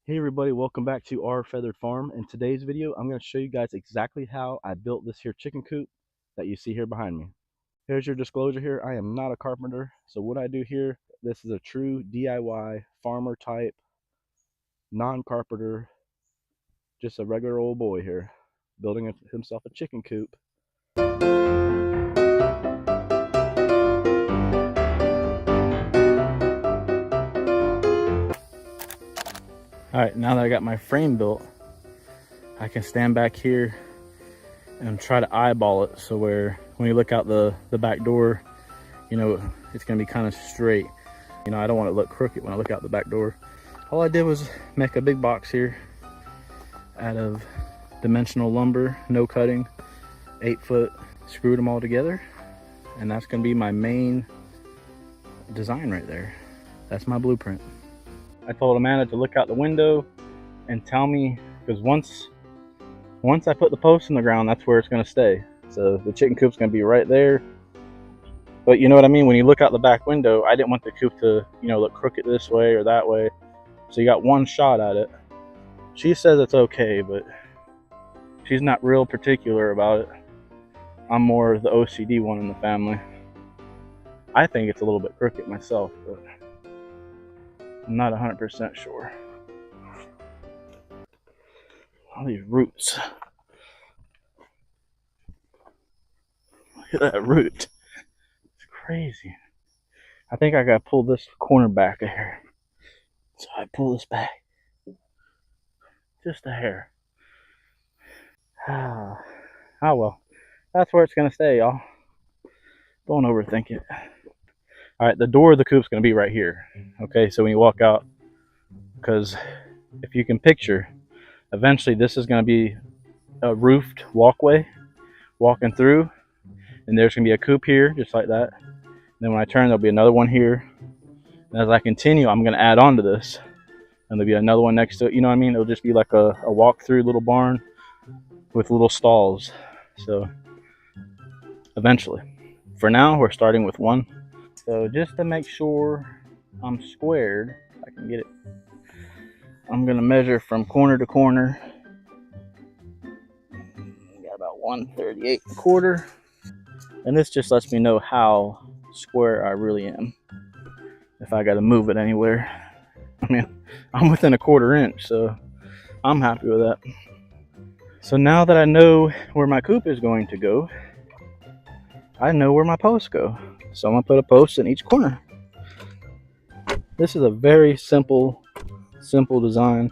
Hey everybody, welcome back to our feathered farm. In today's video, I'm going to show you guys exactly how I built this here chicken coop that you see here behind me. Here's your disclosure here. I am not a carpenter. So what I do here, this is a true DIY farmer type, non-carpenter, just a regular old boy here, building himself a chicken coop. All right, now that I got my frame built, I can stand back here and try to eyeball it, so where when you look out the back door, you know, it's gonna be kind of straight. You know, I don't want it to look crooked when I look out the back door. All I did was make a big box here out of dimensional lumber, no cutting, 8-foot, screwed them all together, and that's gonna be my main design right there. That's my blueprint. I told Amanda to look out the window and tell me, because once I put the post in the ground, that's where it's gonna stay. So the chicken coop's gonna be right there. But you know what I mean? When you look out the back window, I didn't want the coop to, you know, look crooked this way or that way. So you got one shot at it. She says it's okay, but she's not real particular about it. I'm more the OCD one in the family. I think it's a little bit crooked myself, but I'm not 100% sure. All these roots. Look at that root. It's crazy. I think I gotta pull this corner back a hair. So I pull this back. Just a hair. Oh well. That's where it's gonna stay, y'all. Don't overthink it. Alright, the door of the coop's gonna be right here. Okay, so when you walk out, because if you can picture, eventually this is gonna be a roofed walkway walking through, and there's gonna be a coop here, just like that. And then when I turn, there'll be another one here. And as I continue, I'm gonna add on to this, and there'll be another one next to it. You know what I mean? It'll just be like a walk-through little barn with little stalls. So eventually, for now, we're starting with one. So just to make sure I'm squared, I can get it. I'm gonna measure from corner to corner. Got about 138.25. And this just lets me know how square I really am. If I gotta move it anywhere. I mean, I'm within a 1/4 inch, so I'm happy with that. So now that I know where my coop is going to go, I know where my posts go. So I'm gonna put a post in each corner. This is a very simple design.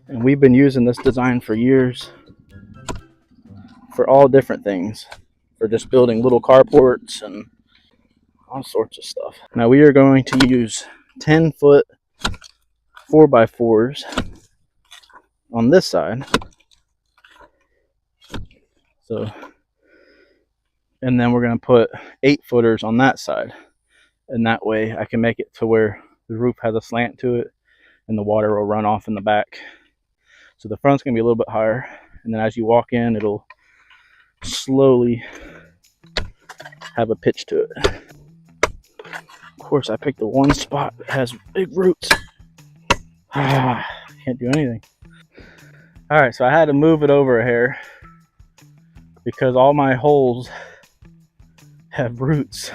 And we've been using this design for years for all different things. For just building little carports and all sorts of stuff. Now we are going to use 10-foot 4x4s on this side. So, and then we're going to put 8-footers on that side. And that way I can make it to where the roof has a slant to it and the water will run off in the back. So the front's going to be a little bit higher. And then as you walk in, it'll slowly have a pitch to it. Of course, I picked the one spot that has big roots. Can't do anything. All right, so I had to move it over a hair because all my holes have roots.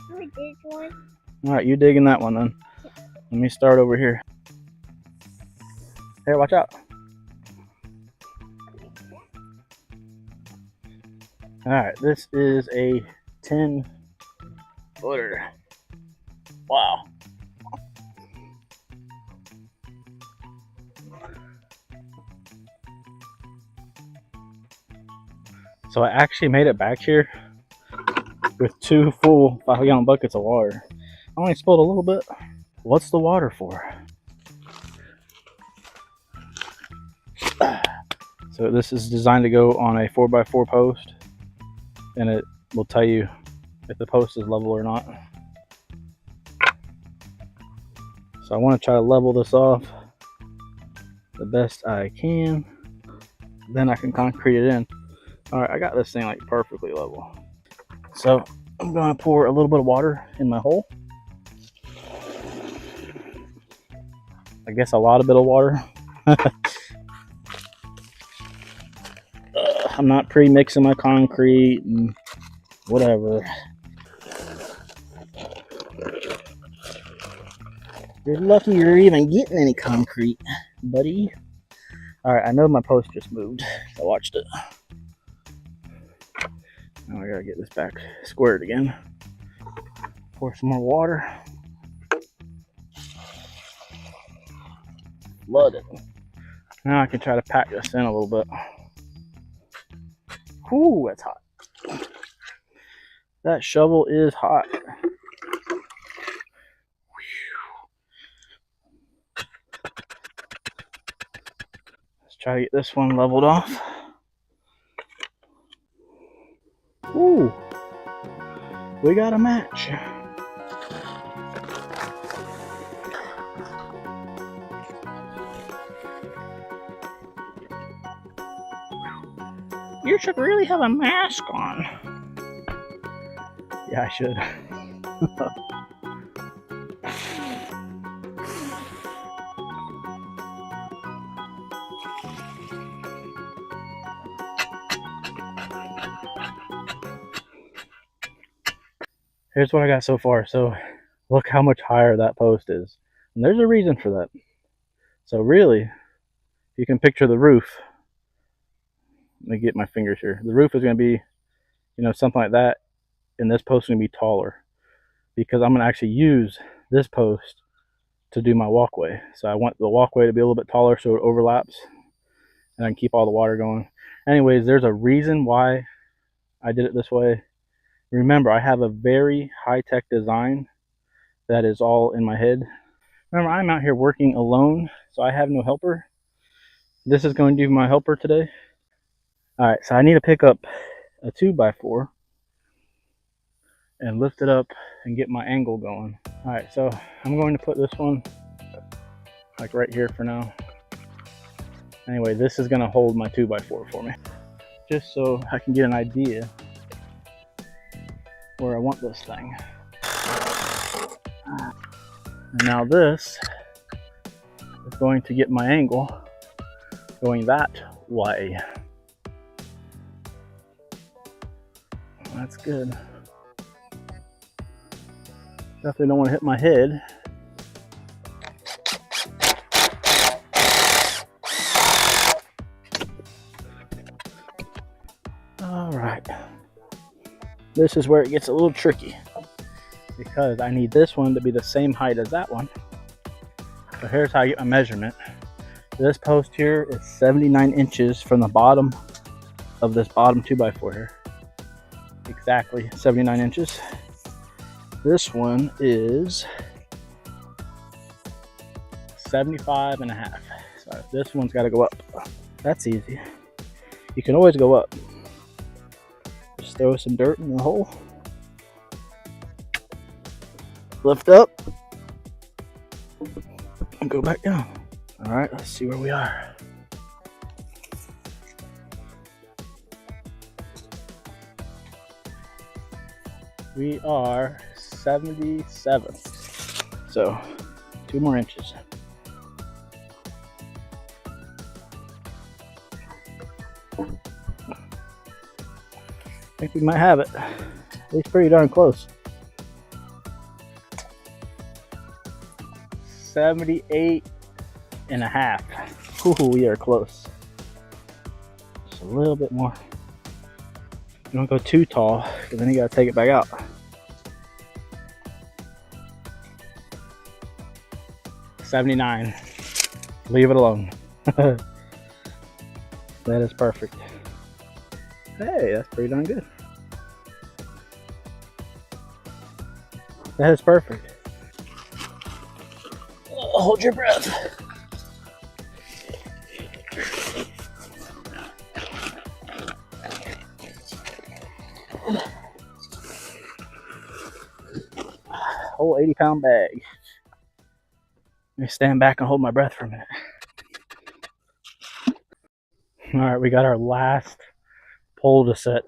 Can we dig one? All right, you dig in that one then. Let me start over here. Hey, watch out. All right, this is a 10-footer. Wow. So I actually made it back here with 2 full 5-gallon buckets of water. I only spilled a little bit. What's the water for? So this is designed to go on a 4x4 post, and it will tell you if the post is level or not. So I want to try to level this off the best I can. Then I can concrete it in. All right, I got this thing like perfectly level. So I'm going to pour a little bit of water in my hole. I guess a lot bit of water. I'm not pre-mixing my concrete and whatever. You're lucky you're even getting any concrete, buddy. All right, I know my post just moved. I watched it. Now I gotta get this back squared again. Pour some more water. Flood it. Now I can try to pack this in a little bit. Ooh, that's hot. That shovel is hot. Let's try to get this one leveled off. Ooh, we got a match. You should really have a mask on. Yeah, I should. Here's what I got so far. So look how much higher that post is. And there's a reason for that. So really, you can picture the roof. Let me get my fingers here. The roof is going to be, something like that. And this post is going to be taller because I'm going to actually use this post to do my walkway. So I want the walkway to be a little bit taller so it overlaps and I can keep all the water going. Anyways, there's a reason why I did it this way. Remember, I have a very high-tech design that is all in my head. Remember, I'm out here working alone, so I have no helper. This is going to be my helper today. All right, so I need to pick up a 2x4 and lift it up and get my angle going. All right, so I'm going to put this one like right here for now. Anyway, this is going to hold my 2x4 for me, just so I can get an idea where I want this thing. And now this is going to get my angle going that way. That's good. Definitely don't want to hit my head. All right. This is where it gets a little tricky because I need this one to be the same height as that one. So here's how I get my measurement. This post here is 79 inches from the bottom of this bottom 2x4 here. Exactly 79 inches. This one is 75 and a half. So this one's got to go up. That's easy. You can always go up. Just throw some dirt in the hole. Lift up. And go back down. All right, let's see where we are. We are 77. So 2 more inches. I think we might have it. At least pretty darn close. 78 and a half. Ooh, we are close. Just a little bit more. You don't go too tall because then you gotta take it back out. 79. Leave it alone. That is perfect. Hey, that's pretty darn good. That is perfect. Hold your breath. Whole 80-pound bag. Let me stand back and hold my breath for a minute. All right, we got our last pole to set.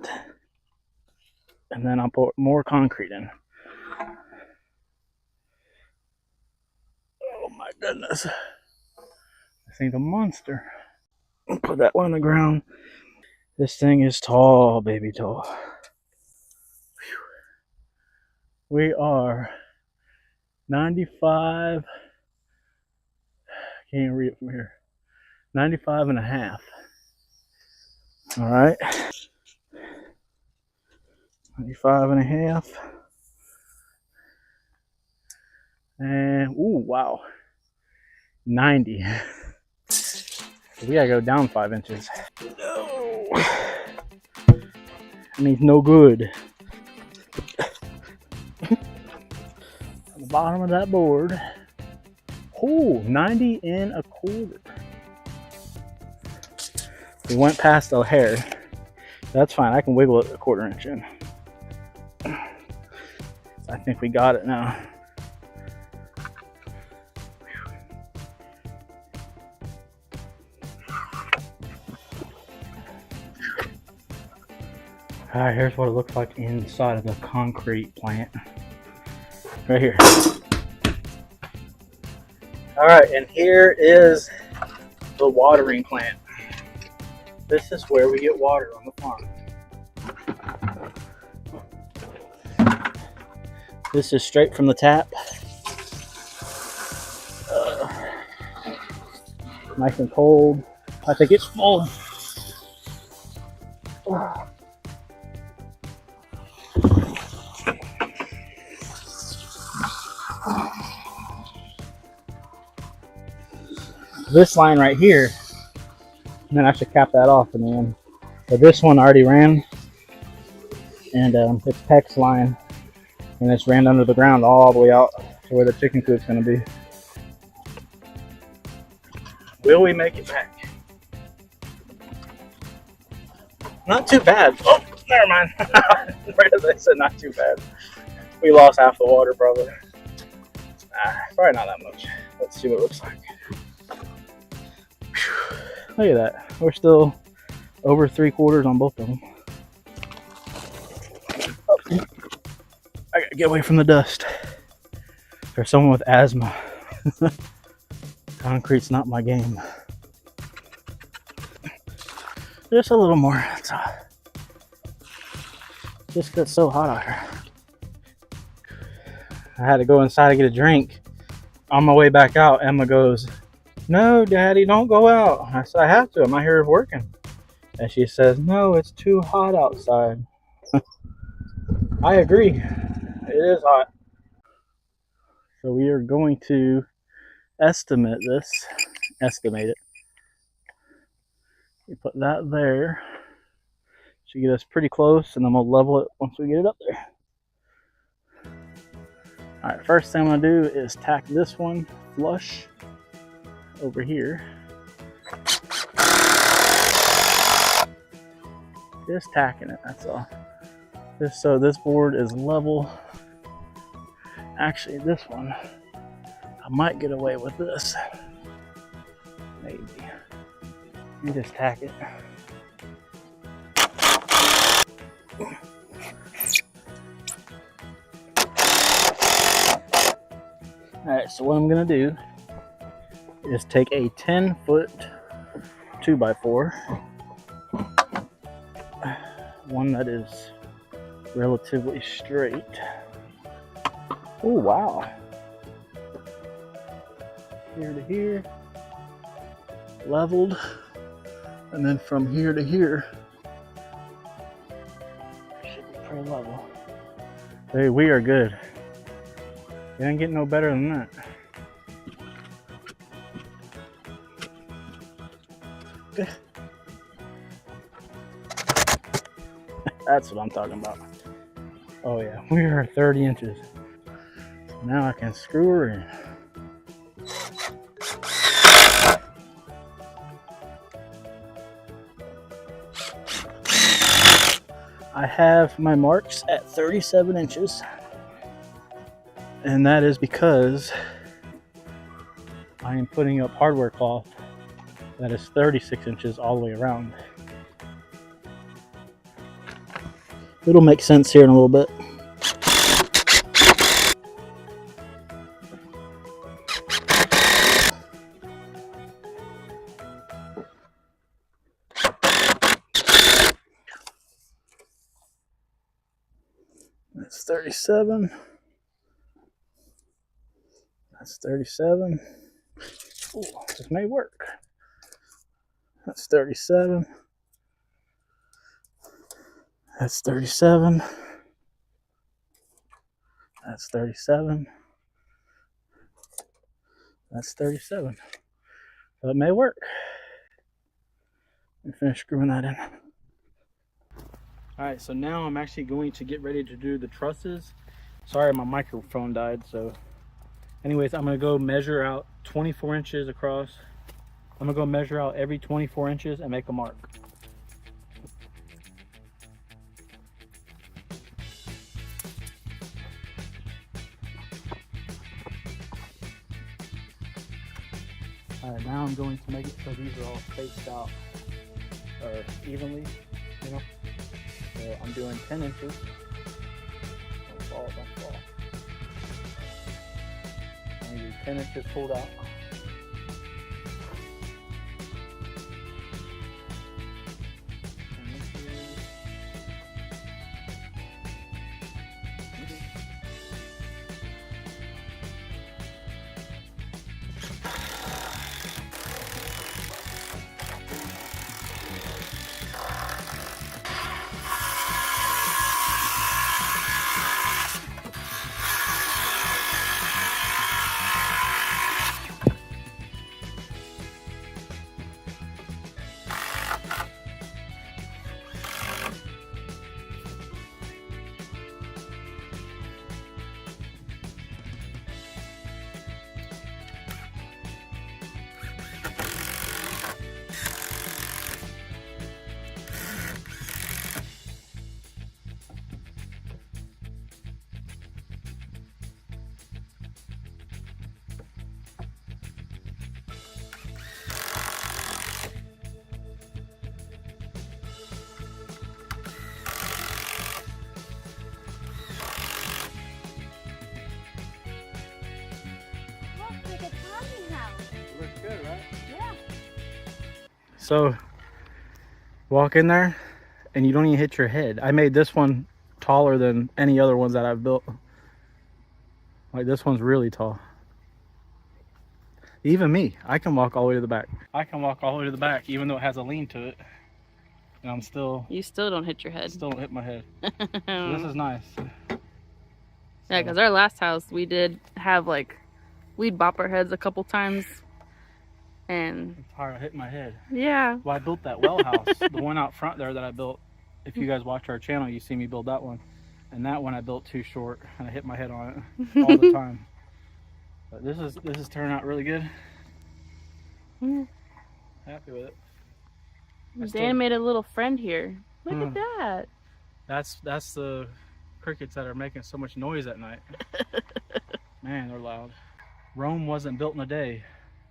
And then I'll put more concrete in. Oh my goodness. This thing's a monster. Put that one on the ground. This thing is tall, baby, tall. Whew. We are 95. Can't read it from here. 95 and a half. All right. 95 and a half. And, ooh, wow. 90. We gotta go down 5 inches. No. That means no good. On the bottom of that board. Ooh, 90 and a quarter. We went past a hair. That's fine. I can wiggle it a 1/4 inch in. I think we got it now. All right, here's what it looks like inside of the concrete plant. Right here. All right, and here is the watering plant. This is where we get water on the farm. This is straight from the tap. Nice and cold. I think it's full. This line right here, and then I should cap that off in the end. But this one already ran, and it's Peck's line, and it's ran under the ground all the way out to where the chicken coop's gonna be. Will we make it back? Not too bad. Oh, never mind. Right as I said, not too bad. We lost half the water probably. Probably not that much. Let's see what it looks like. Look at that. We're still over 3/4 on both of them. Oh, I gotta get away from the dust. There's someone with asthma. Concrete's not my game. Just a little more. That's all. Just got so hot out here. I had to go inside to get a drink. On my way back out, Emma goes, "No, Daddy, don't go out." I said, "I have to. I'm out here working." And she says, "No, it's too hot outside." I agree. It is hot. So we are going to estimate it. We put that there. Should get us pretty close, and then we'll level it once we get it up there. All right, first thing I'm gonna do is tack this one flush over here. Just tacking it, that's all. Just so this board is level. Actually, this one, I might get away with this. Maybe. You just tack it. Alright, so what I'm gonna do is take a 10-foot 2x4, one that is relatively straight. Oh wow. Here to here, leveled, and then from here to here, should be pretty level. Hey, we are good. It ain't getting no better than that. Okay. That's what I'm talking about. Oh yeah, we are 30 inches. Now I can screw her in. I have my marks at 37 inches. And that is because I am putting up hardware cloth that is 36 inches all the way around. It'll make sense here in a little bit. That's 37. That's 37. Ooh, this may work. That's 37. That's 37. That's 37. That's 37. So it may work. Let me finish screwing that in. Alright, so now I'm actually going to get ready to do the trusses. Sorry, my microphone died, so anyways, I'm going to go measure out 24 inches across. I'm going to go measure out every 24 inches and make a mark. Alright, now I'm going to make it so these are all spaced out or evenly, you know. So I'm doing 10 inches. Don't fall, don't fall. I'm going to do 10 inches pulled out. Looks good, right? Yeah. So walk in there and you don't even hit your head. I made this one taller than any other ones that I've built. Like this one's really tall. Even me, I can walk all the way to the back. I can walk all the way to the back even though it has a lean to it. And I'm still... You still don't hit your head. Still don't hit my head. So this is nice. Yeah, because our last house, we did have like, we'd bop our heads a couple times. And it's hard to hit my head. Yeah. Well, I built that well house, the one out front there that I built. If you guys watch our channel, you see me build that one. And that one I built too short, and I hit my head on it all the time. But this is turning out really good. Happy with it. Dan made a little friend here. Look at that. That's the crickets that are making so much noise at night. Man, they're loud. Rome wasn't built in a day,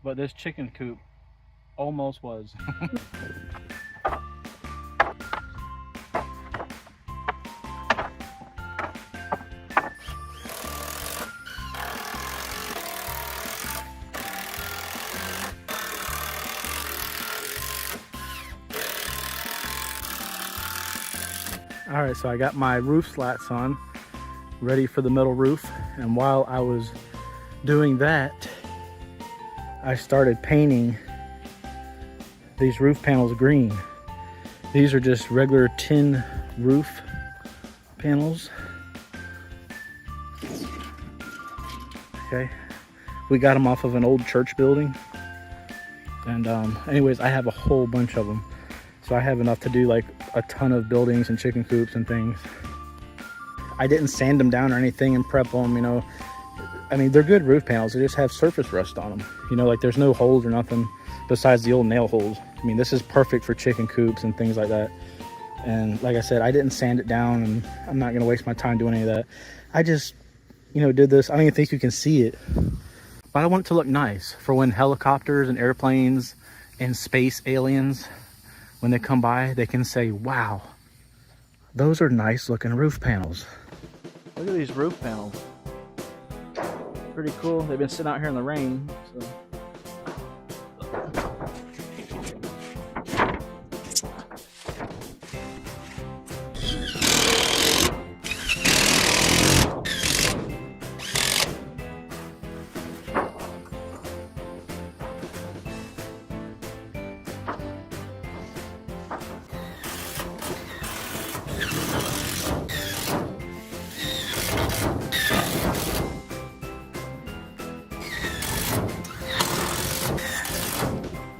but this chicken coop almost was. All right, so I got my roof slats on, ready for the metal roof. And while I was doing that, I started painting these roof panels green. These are just regular tin roof panels. Okay, we got them off of an old church building. And anyways, I have a whole bunch of them. So I have enough to do like a ton of buildings and chicken coops and things. I didn't sand them down or anything and prep them, you know. I mean, they're good roof panels. They just have surface rust on them. You know, like there's no holes or nothing besides the old nail holes. I mean, this is perfect for chicken coops and things like that. And like I said, I didn't sand it down, and I'm not gonna waste my time doing any of that. I just, you know, did this. I don't even think you can see it, but I want it to look nice for when helicopters and airplanes and space aliens, when they come by, they can say, wow, those are nice looking roof panels. Look at these roof panels. Pretty cool. They've been sitting out here in the rain. So.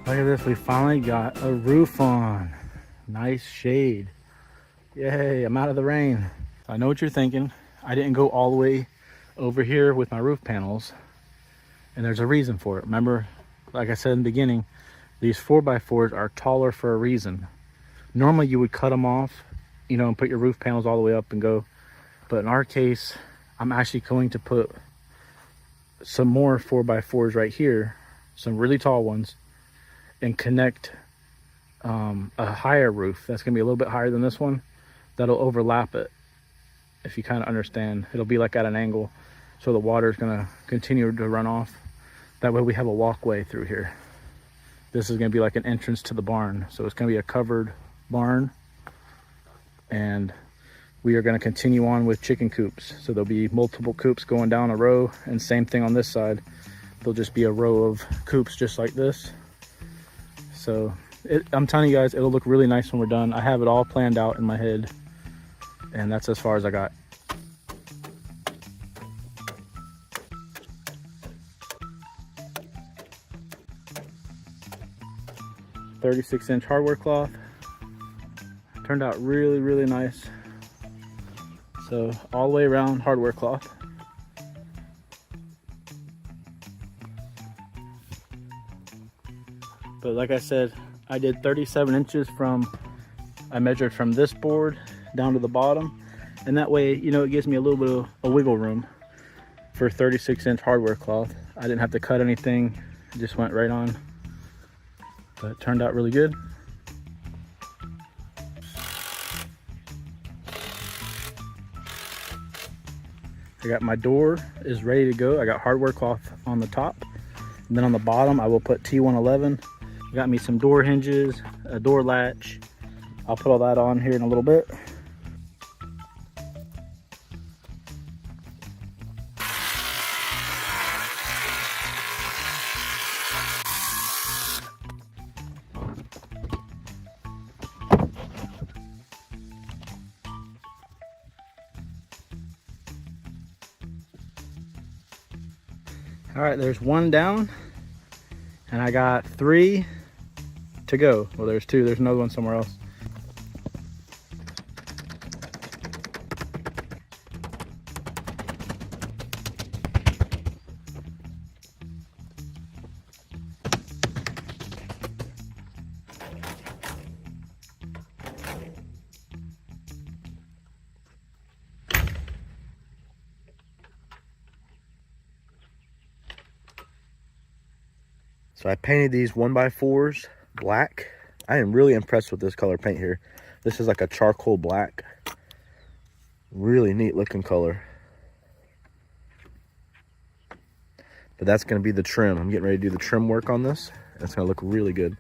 Look at this, we finally got a roof on. Nice shade. Yay, I'm out of the rain. I know what you're thinking. I didn't go all the way over here with my roof panels, and there's a reason for it. Remember, like I said in the beginning, these 4x4s are taller for a reason. Normally you would cut them off, you know, and put your roof panels all the way up and go. But in our case, I'm actually going to put some more 4x4s right here, some really tall ones, and connect a higher roof that's gonna be a little bit higher than this one, that'll overlap it. If you kind of understand, it'll be like at an angle, so the water is gonna continue to run off. That way we have a walkway through here. This is gonna be like an entrance to the barn, so it's gonna be a covered barn, and we are gonna continue on with chicken coops. So there'll be multiple coops going down a row, and same thing on this side. There'll just be a row of coops just like this. So I'm telling you guys, it'll look really nice when we're done. I have it all planned out in my head, and that's as far as I got. "36" hardware cloth. Turned out really, really nice. So all the way around hardware cloth. But like I said, I did 37 inches I measured from this board down to the bottom. And that way, you know, it gives me a little bit of a wiggle room for 36-inch hardware cloth. I didn't have to cut anything, it just went right on. But it turned out really good. I got my door is ready to go. I got hardware cloth on the top. And then on the bottom, I will put T111. I got me some door hinges, a door latch. I'll put all that on here in a little bit. All right, there's one down, and I got 3 to go. Well, there's 2, there's another one somewhere else. So I painted these 1x4s black. I am really impressed with this color paint here. This is like a charcoal black. Really neat looking color. But that's gonna be the trim. I'm getting ready to do the trim work on this. It's gonna look really good.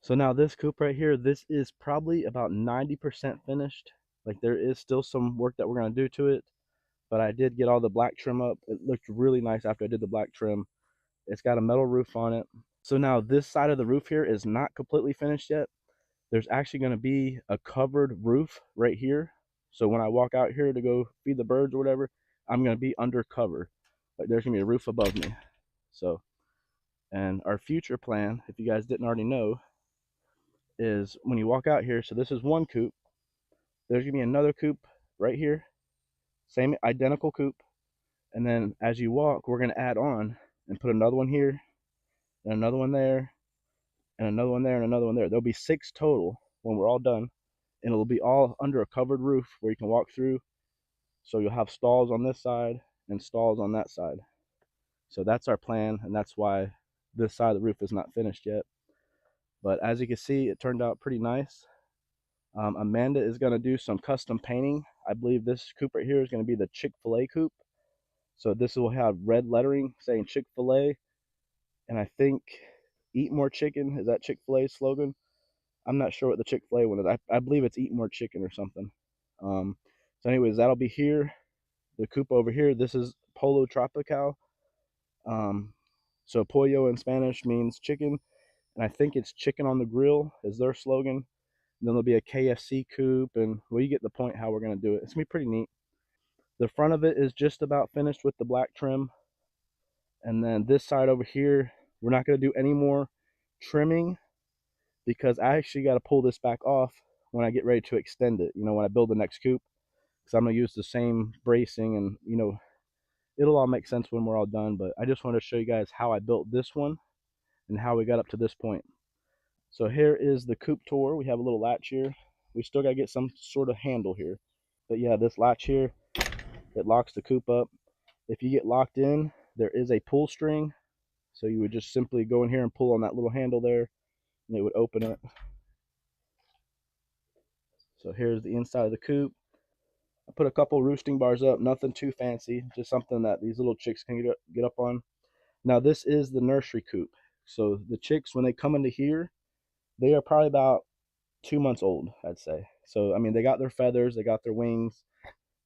So now this coop right here, this is probably about 90% finished. Like there is still some work that we're gonna do to it, but I did get all the black trim up. It looked really nice after I did the black trim. It's got a metal roof on it. So now this side of the roof here is not completely finished yet. There's actually gonna be a covered roof right here. So when I walk out here to go feed the birds or whatever, I'm gonna be under cover. Like there's gonna be a roof above me. So, and our future plan, if you guys didn't already know, is when you walk out here, so this is one coop, there's gonna be another coop right here, same identical coop, and then as you walk, we're gonna add on and put another one here and another one there, and another one there, and another one there. There'll be 6 total when we're all done, and it'll be all under a covered roof where you can walk through. So you'll have stalls on this side and stalls on that side. So that's our plan, and that's why this side of the roof is not finished yet. But as you can see, it turned out pretty nice. Amanda is going to do some custom painting. I believe this coop right here is going to be the Chick-fil-A coop. So this will have red lettering saying Chick-fil-A, and I think eat more chicken is that Chick-fil-A's slogan. I'm not sure what the Chick-fil-A one is. I believe it's eat more chicken or something. So anyways, that'll be here. The coop over here, this is Polo Tropical. So pollo in Spanish means chicken, and I think it's chicken on the grill is their slogan. And then there'll be a KFC coop, and well, you get the point how we're going to do it. It's going to be pretty neat. The front of it is just about finished with the black trim. And then this side over here, we're not going to do any more trimming because I actually got to pull this back off when I get ready to extend it, you know, when I build the next coop. Because I'm going to use the same bracing, and, you know, it'll all make sense when we're all done. But I just wanted to show you guys how I built this one and how we got up to this point. So here is the coop tour. We have a little latch here. We still got to get some sort of handle here. But yeah, this latch here, it locks the coop up. If you get locked in, there is a pull string. So you would just simply go in here and pull on that little handle there, and it would open it. So here's the inside of the coop. I put a couple roosting bars up, nothing too fancy, just something that these little chicks can get up on. Now this is the nursery coop. So the chicks, when they come into here, they are probably about 2 months old, I'd say. So, I mean, they got their feathers, they got their wings.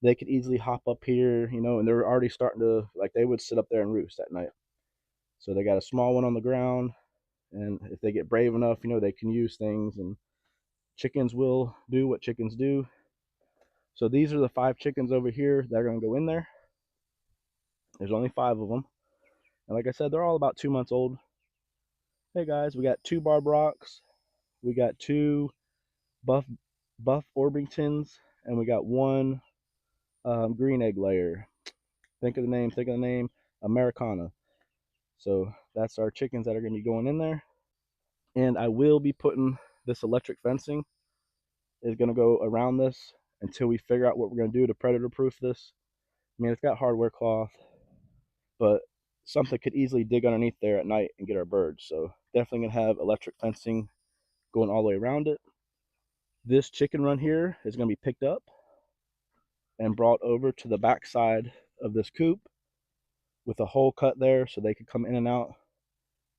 They could easily hop up here, you know, and they're already starting to, like, they would sit up there and roost at night. So they got a small one on the ground, and if they get brave enough, you know, they can use things, and chickens will do what chickens do. So these are the 5 chickens over here that are going to go in there. There's only 5 of them. And like I said, they're all about 2 months old. Hey guys, we got 2 Barb Rocks. We got 2 Buff Orpingtons, and we got 1 green egg layer. Think of the name, Americana. So that's our chickens that are going to be going in there. And I will be putting this electric fencing is going to go around this until we figure out what we're going to do to predator proof this. I mean, it's got hardware cloth, but something could easily dig underneath there at night and get our birds. So definitely going to have electric fencing going all the way around it. This chicken run here is going to be picked up and brought over to the back side of this coop with a hole cut there so they could come in and out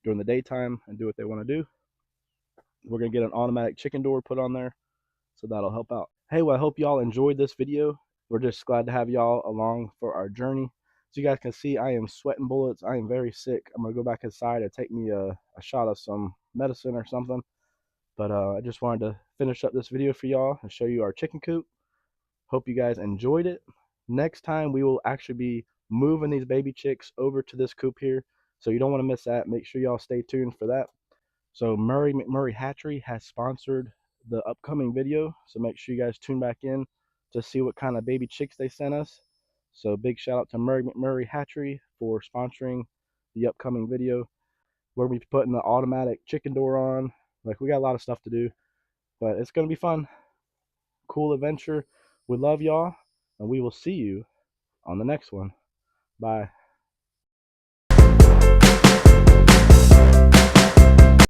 during the daytime and do what they want to do. We're going to get an automatic chicken door put on there, so that'll help out. Hey, well, I hope y'all enjoyed this video. We're just glad to have y'all along for our journey. So you guys can see I am sweating bullets. I am very sick. I'm going to go back inside and take me a shot of some medicine or something. But I just wanted to finish up this video for y'all and show you our chicken coop. Hope you guys enjoyed it. Next time we will actually be moving these baby chicks over to this coop here. So you don't want to miss that. Make sure y'all stay tuned for that. So Murray McMurray Hatchery has sponsored the upcoming video. So make sure you guys tune back in to see what kind of baby chicks they sent us. So big shout out to Murray McMurray Hatchery for sponsoring the upcoming video. We're going to be putting the automatic chicken door on. Like, we got a lot of stuff to do, but it's going to be fun. Cool adventure. We love y'all, and we will see you on the next one. Bye.